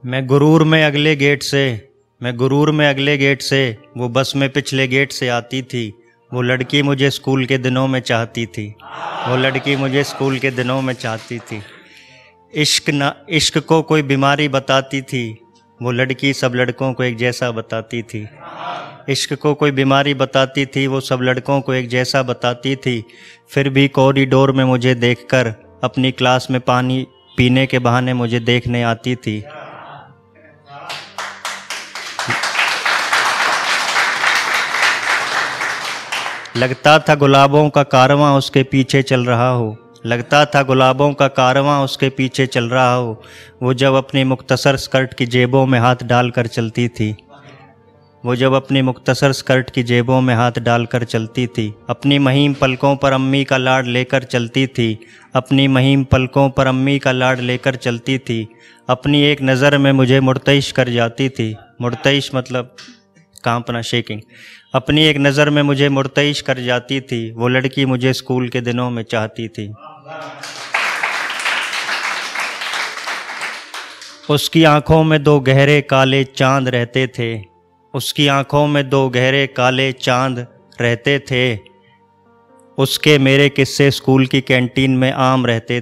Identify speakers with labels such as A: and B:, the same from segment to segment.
A: मैं गुरूर में अगले गेट से वो बस में पिछले गेट से आती थी। वो लड़की मुझे स्कूल के दिनों में चाहती थी। इश्क को कोई बीमारी बताती थी। वो लड़की सब लड़कों को एक जैसा बताती थी। इश्क को कोई बीमारी बताती थी, वो सब लड़कों को एक जैसा बताती थी। फिर भी कॉरिडोर में मुझे देखकर अपनी क्लास में पानी पीने के बहाने मुझे देखने आती थी। लगता था गुलाबों का कारवां उसके पीछे चल रहा हो। वो जब अपनी मुख्तसर स्कर्ट की जेबों में हाथ डालकर चलती थी। अपनी महीम पलकों पर अम्मी का लाड लेकर चलती थी। अपनी एक नज़र में मुझे मुर्तइश कर जाती थी। मुर्तइश मतलब कांपना, शेकिंग। अपनी एक नज़र में मुझे मुर्तइश कर जाती थी। वो लड़की मुझे स्कूल के दिनों में चाहती थी। उसकी आंखों में दो गहरे काले चांद रहते थे। उसके मेरे किस्से स्कूल की कैंटीन में आम रहते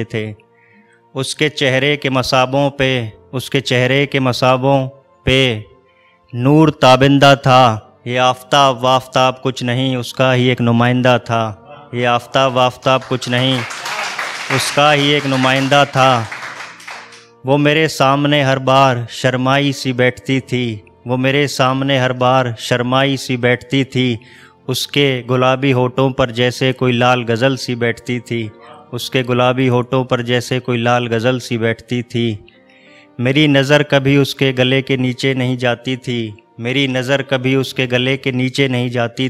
A: थे। उसके चेहरे के मसाबों पे नूर ताबिंदा था। ये आफ़ताब वाफ़ताब कुछ नहीं, उसका ही एक नुमाइंदा था। वो मेरे सामने हर बार शर्माई सी बैठती थी। उसके गुलाबी होठों पर जैसे कोई लाल गज़ल सी बैठती थी। मेरी नज़र कभी उसके गले के नीचे नहीं जाती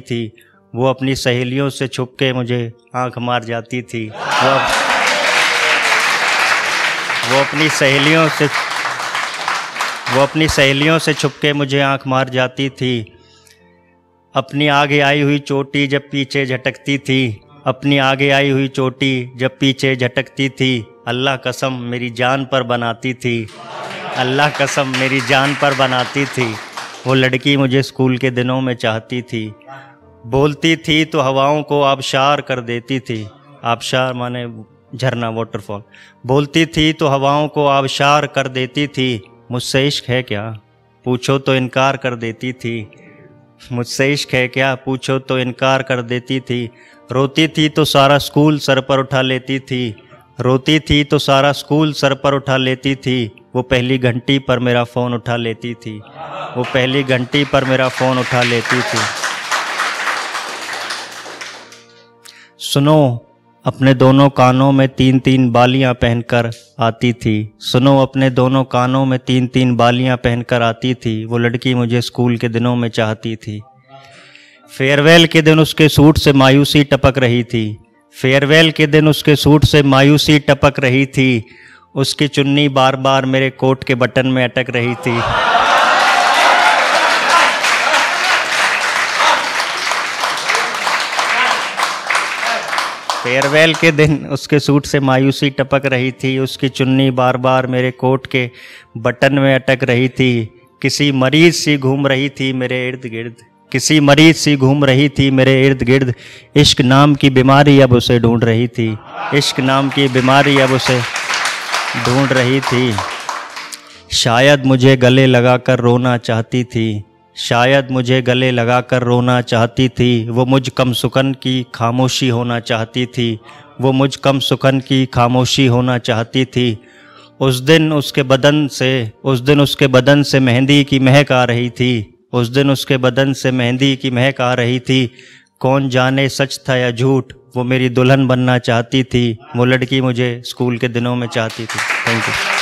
A: थी। वो अपनी सहेलियों से छुपके मुझे आंख मार जाती थी। वो अपनी सहेलियों से छुपके मुझे आंख मार जाती थी। अपनी आगे आई हुई चोटी जब पीछे झटकती थी। अल्लाह कसम मेरी जान पर बनाती थी। वो लड़की मुझे स्कूल के दिनों में चाहती थी। बोलती थी तो हवाओं को आबशार कर देती थी। आबशार माने झरना, वाटरफॉल। बोलती थी तो हवाओं को आबशार कर देती थी। मुझसे इश्क है क्या पूछो तो इनकार कर देती थी। रोती थी तो सारा स्कूल सर पर उठा लेती थी। वो पहली घंटी पर मेरा फ़ोन उठा लेती थी। सुनो अपने दोनों कानों में 3-3 बालियां पहनकर आती थी। वो लड़की मुझे स्कूल के दिनों में चाहती थी। फेयरवेल के दिन उसके सूट से मायूसी टपक रही थी। उसकी चुन्नी बार बार मेरे कोट के बटन में अटक रही थी। फेयरवेल के दिन उसके सूट से मायूसी टपक रही थी। उसकी चुन्नी बार बार मेरे कोट के बटन में अटक रही थी। किसी मरीज सी घूम रही थी मेरे इर्द गिर्द। इश्क नाम की बीमारी अब उसे ढूंढ रही थी। शायद मुझे गले लगाकर रोना चाहती थी। वो मुझ कम सुकन की खामोशी होना चाहती थी। उस दिन उसके बदन से मेहंदी की महक आ रही थी। कौन जाने सच था या झूठ, वो मेरी दुल्हन बनना चाहती थी। वो लड़की मुझे स्कूल के दिनों में चाहती थी। Thank you.